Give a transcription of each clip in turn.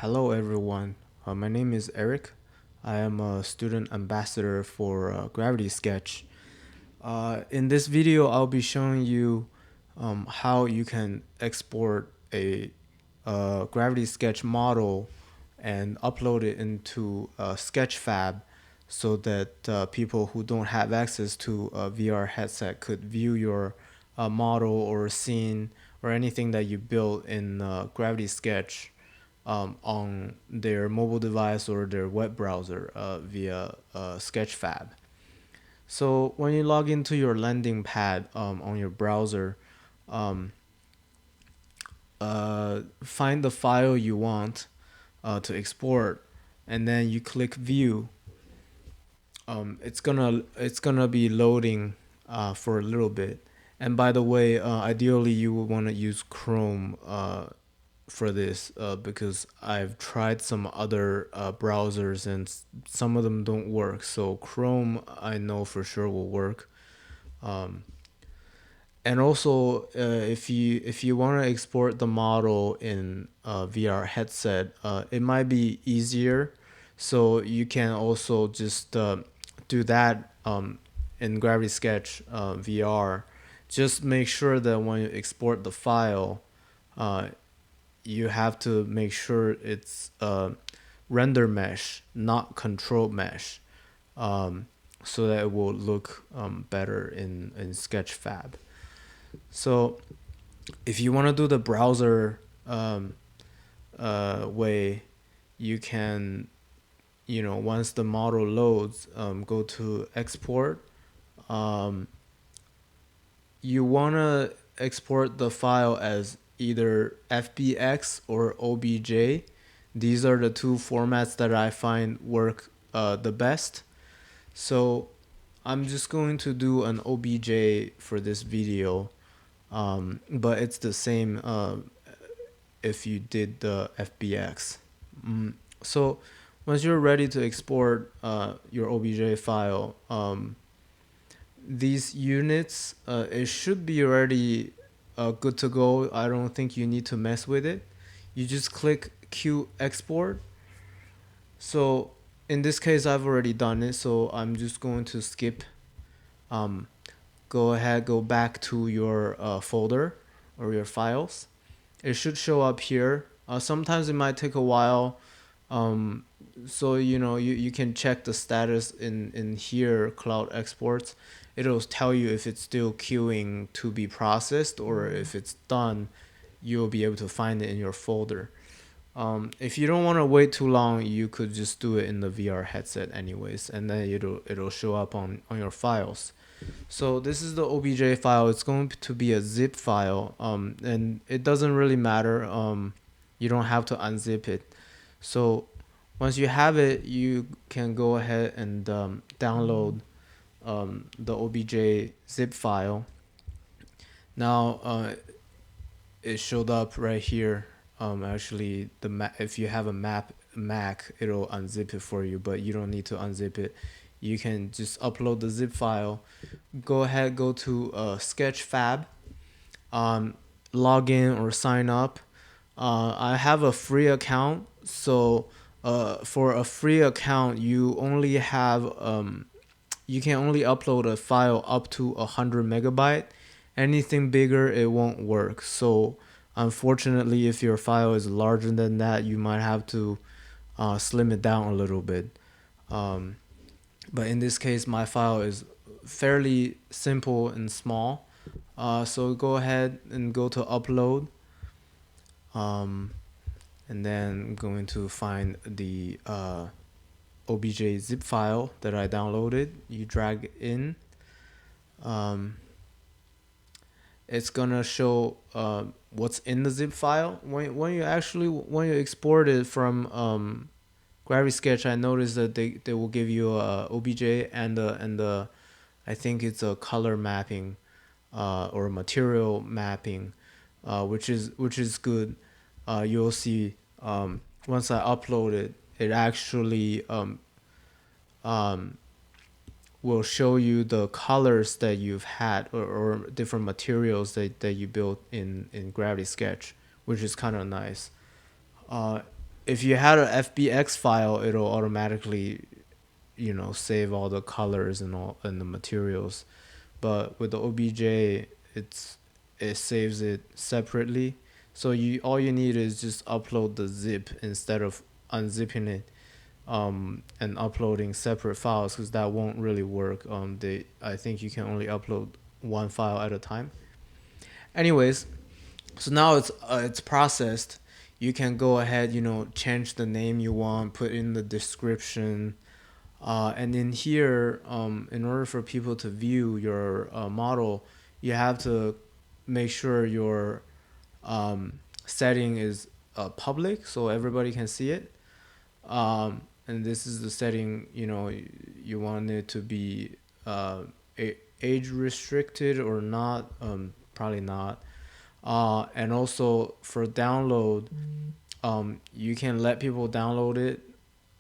Hello, everyone. My name is Eric. I am a student ambassador for Gravity Sketch. In this video, I'll be showing you how you can export a Gravity Sketch model and upload it into Sketchfab so that people who don't have access to a VR headset could view your model or scene or anything that you built in Gravity Sketch on their mobile device or their web browser via Sketchfab. So when you log into your landing pad on your browser, um, find the file you want to export, and then you click View. It's gonna be loading for a little bit. And by the way, ideally you would want to use Chrome for this because I've tried some other browsers and some of them don't work. So Chrome, I know for sure will work. Um, and also, if you want to export the model in a VR headset, it might be easier. So you can also just do that in Gravity Sketch VR. Just make sure that when you export the file, uh, you have to make sure it's render mesh, not control mesh, so that it will look better in Sketchfab. So if you want to do the browser way, you can, once the model loads, go to export. Um, you want to export the file as either FBX or OBJ. These are the two formats that I find work the best. So I'm just going to do an OBJ for this video, but it's the same if you did the FBX. So once you're ready to export your OBJ file, these units, it should be already good to go. I don't think you need to mess with it. You just click Q export. So in this case, I've already done it, so I'm just going to skip. Um, Go ahead, go back to your folder or your files. It should show up here. Sometimes it might take a while. Um, so you can check the status in here, cloud exports. It'll tell you if it's still queuing to be processed, or if it's done, you'll be able to find it in your folder. If you don't want to wait too long, you could just do it in the VR headset anyways, and then it'll show up on your files. So this is the OBJ file. It's going to be a zip file, and it doesn't really matter. You don't have to unzip it. So once you have it, you can go ahead and download the OBJ zip file. Now it showed up right here. Actually, if you have a Mac, it'll unzip it for you, but you don't need to unzip it. You can just upload the zip file. Go ahead, go to Sketchfab, um, log in or sign up. I have a free account, so for a free account, you can only upload a file up to 100 MB. Anything bigger, it won't work. So unfortunately, if your file is larger than that, you might have to slim it down a little bit. Um, but in this case, my file is fairly simple and small. So go ahead and go to upload. Um, and then I'm going to find the OBJ zip file that I downloaded. You drag it in. Um, it's gonna show what's in the zip file. When you export it from Gravity Sketch, I noticed that they will give you a OBJ and I think it's a color mapping or material mapping, which is good. You'll see once I upload it, it actually um, will show you the colors that you've had, or different materials that you built in Gravity Sketch, which is kind of nice. if you had a FBX file, it'll automatically, save all the colors and all and the materials. But with the OBJ, it saves it separately. So you all you need is just upload the zip instead of unzipping it, and uploading separate files, because that won't really work. I think you can only upload one file at a time. Anyways, so now it's processed. You can go ahead, change the name you want, put in the description, and in here, in order for people to view your model, you have to make sure your setting is public so everybody can see it. And this is the setting, you want it to be age restricted or not. Probably not. And also for download, you can let people download it.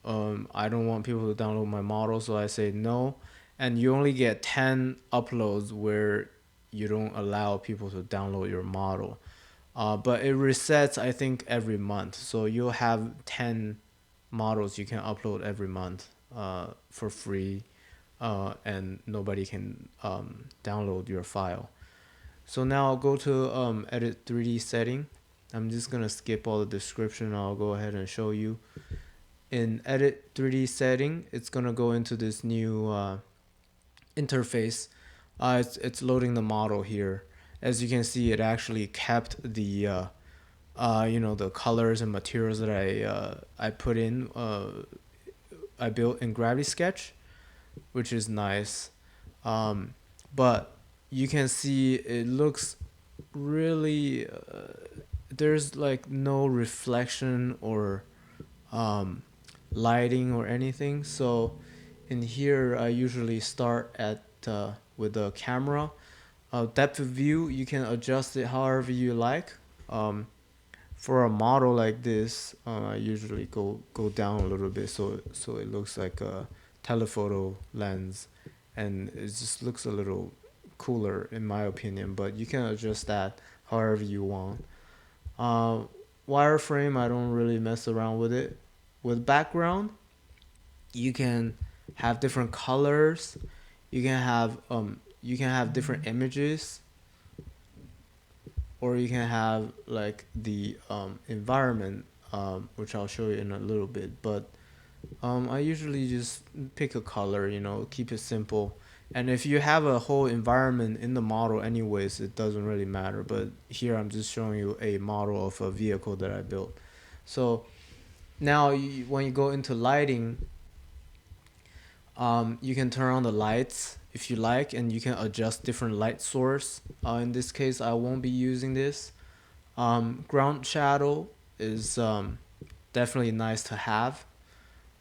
I don't want people to download my model, so I say no. And you only get 10 uploads where you don't allow people to download your model. But it resets, I think, every month. So you'll have 10 models you can upload every month for free, and nobody can download your file. So now I'll go to edit 3D setting. I'm just going to skip all the description. I'll go ahead and show you. In edit 3D setting, it's going to go into this new interface. It's loading the model here. As you can see, it actually kept the the colors and materials that I put in. I built in Gravity Sketch, which is nice. But you can see it looks really there's like no reflection or lighting or anything. So in here I usually start at with the camera. Depth of view, you can adjust it however you like. For a model like this, I usually go down a little bit so it looks like a telephoto lens, and it just looks a little cooler in my opinion. But you can adjust that however you want. Uh, Wireframe, I don't really mess around with it. With background, you can have different colors. You can have different images, or you can have like the environment, which I'll show you in a little bit. But I usually just pick a color, keep it simple. And if you have a whole environment in the model anyways, it doesn't really matter. But here I'm just showing you a model of a vehicle that I built. So now when you go into lighting, you can turn on the lights if you like, and you can adjust different light source. In this case, I won't be using this. Ground shadow is definitely nice to have.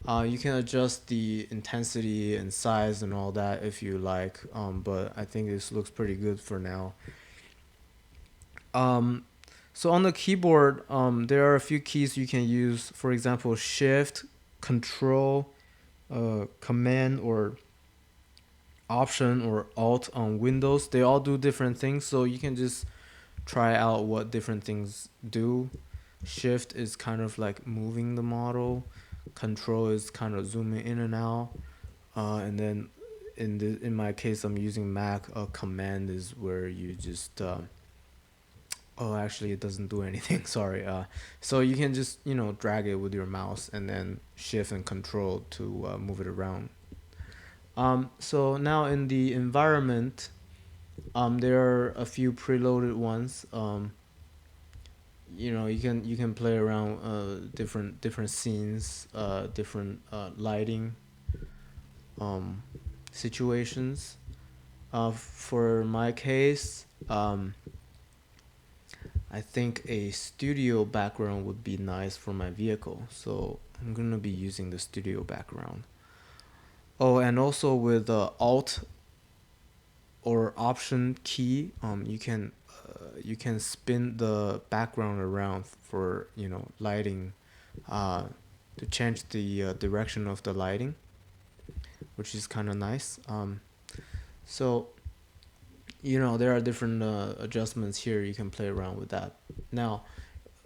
You can adjust the intensity and size and all that if you like, but I think this looks pretty good for now. Um, so on the keyboard, there are a few keys you can use. For example, Shift, Control, Command, or Option, or Alt on Windows. They all do different things, so you can just try out what different things do. Shift is kind of like moving the model. Control is kind of zooming in and out. And then in my case, I'm using Mac. Command is where you just oh, actually, it doesn't do anything. Sorry. So you can just drag it with your mouse, and then Shift and Control to move it around. So now in the environment, there are a few preloaded ones. You can play around different scenes, different lighting situations. For my case, I think a studio background would be nice for my vehicle, so I'm gonna be using the studio background. Oh, and also with the Alt or Option key, you can spin the background around for lighting, uh, to change the direction of the lighting, which is kind of nice. So there are different adjustments here. You can play around with that. Now,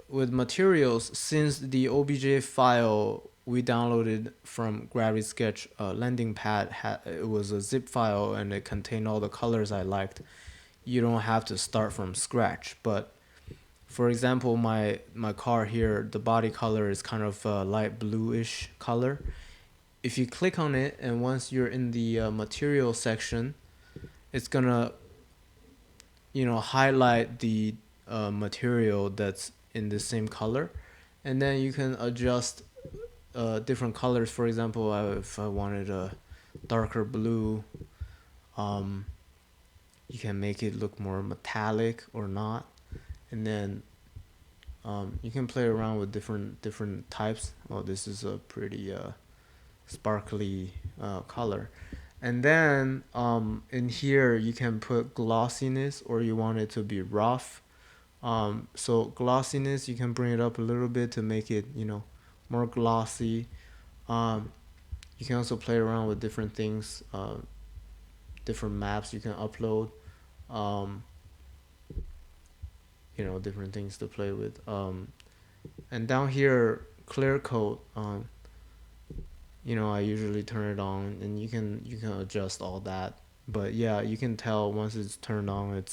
with materials, since the OBJ file we downloaded from Gravity Sketch landing pad it was a zip file and it contained all the colors I liked. You don't have to start from scratch. But for example, my car here, the body color is kind of a light bluish color. If you click on it, and once you're in the material section, it's gonna highlight the material that's in the same color, and then you can adjust different colors. For example, if I wanted a darker blue, you can make it look more metallic or not, and then you can play around with different types. Oh, this is a pretty sparkly color. And then in here you can put glossiness, or you want it to be rough. So glossiness, you can bring it up a little bit to make it more glossy. You can also play around with different things, different maps you can upload, different things to play with. And down here, clear coat, I usually turn it on, and you can adjust all that. But yeah, you can tell once it's turned on,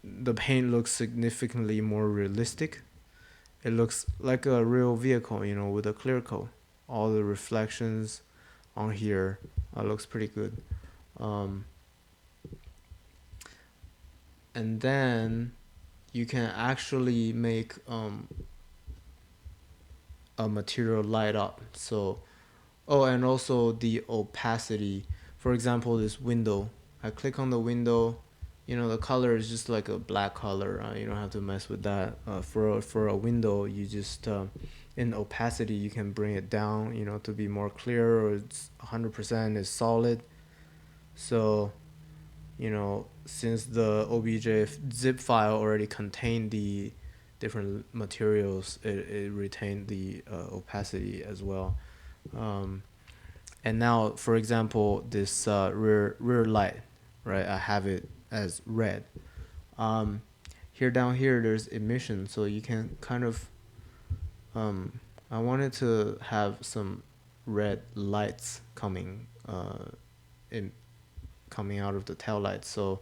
the paint looks significantly more realistic. It looks like a real vehicle, with a clear coat. All the reflections on here looks pretty good. And then you can actually make a material light up. So, and also the opacity. For example, this window. I click on the window. The color is just like a black color. You don't have to mess with that. For a window, you just in opacity you can bring it down, to be more clear, or it's 100% is solid. So, since the OBJ zip file already contained the different materials, it retained the opacity as well. And now, for example, this rear light, right? I have it as red. Down here, there's emission, so you can kind of. I wanted to have some red lights coming out of the tail light, so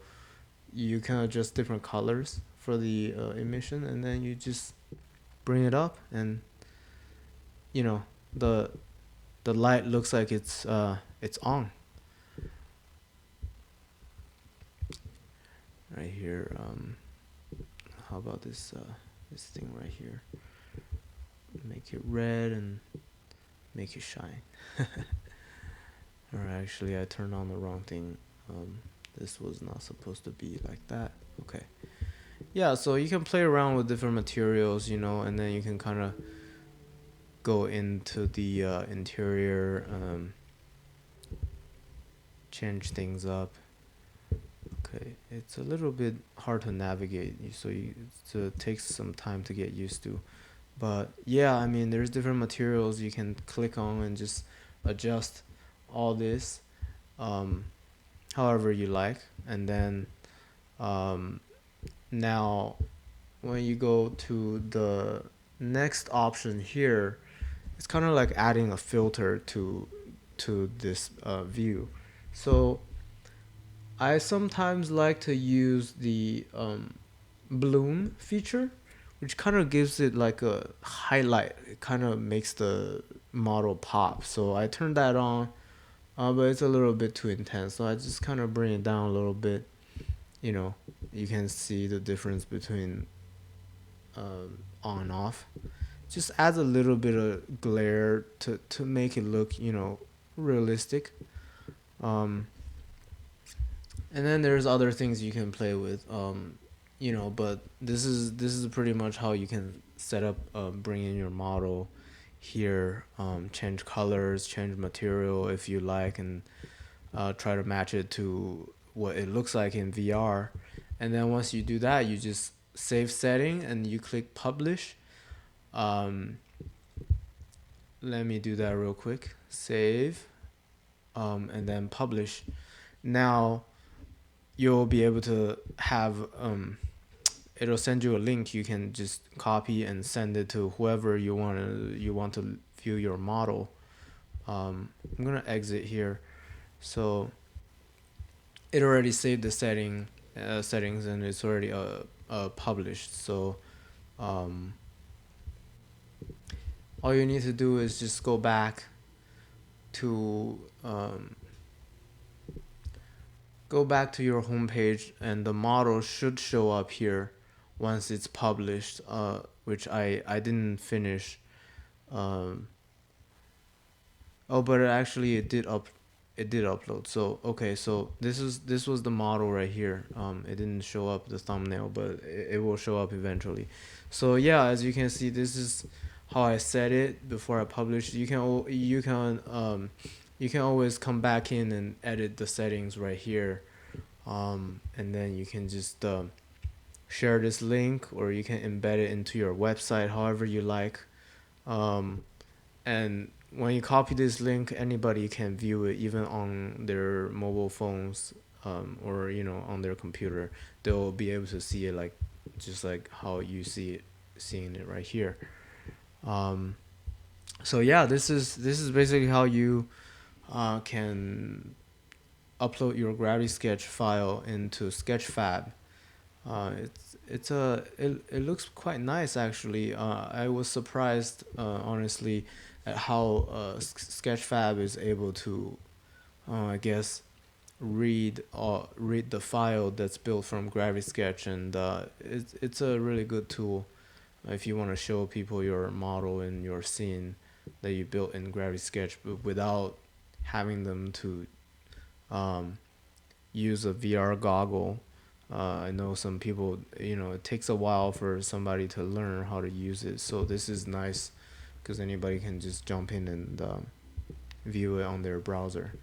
you can adjust different colors for the emission, and then you just bring it up, and the light looks like it's on. Right here, how about this thing right here? Make it red and make it shine. Or actually, I turned on the wrong thing. This was not supposed to be like that. Okay. Yeah, so you can play around with different materials, and then you can kind of go into the interior, change things up. Okay, it's a little bit hard to navigate, so it takes some time to get used to. But yeah, I mean, there's different materials you can click on and just adjust all this however you like. And then now when you go to the next option here, it's kind of like adding a filter to this view. So I sometimes like to use the bloom feature, which kind of gives it like a highlight. It kind of makes the model pop. So I turn that on, but it's a little bit too intense. So I just kind of bring it down a little bit. You can see the difference between on and off. Just adds a little bit of glare to make it look, realistic. And then there's other things you can play with, but this is pretty much how you can set up, bring in your model here, change colors, change material if you like, and try to match it to what it looks like in VR. And then once you do that, you just save setting and you click publish. Let me do that real quick. Save, and then publish. Now you'll be able to have it'll send you a link. You can just copy and send it to whoever you want to view your model. I'm gonna exit here. So it already saved the settings, and it's already published. So um, all you need to do is just to um, go back to your homepage, and the model should show up here once it's published. Which I didn't finish. Um, Oh, but it did upload. So okay, so this was the model right here. It didn't show up the thumbnail, but it will show up eventually. So yeah, as you can see, this is how I set it before I publish. You can always come back in and edit the settings right here. And then you can just share this link, or you can embed it into your website, however you like. Um, and when you copy this link, anybody can view it, even on their mobile phones, or on their computer. They'll be able to see it, like just like how you seeing it right here. um, so yeah, this is basically how you can upload your Gravity Sketch file into Sketchfab. It looks quite nice, actually. I was surprised, honestly, at how Sketchfab is able to, I guess, read the file that's built from Gravity Sketch, and it's a really good tool if you want to show people your model and your scene that you built in Gravity Sketch, but without having them to um, use a VR goggle. I know some people, it takes a while for somebody to learn how to use it. So this is nice because anybody can just jump in and view it on their browser.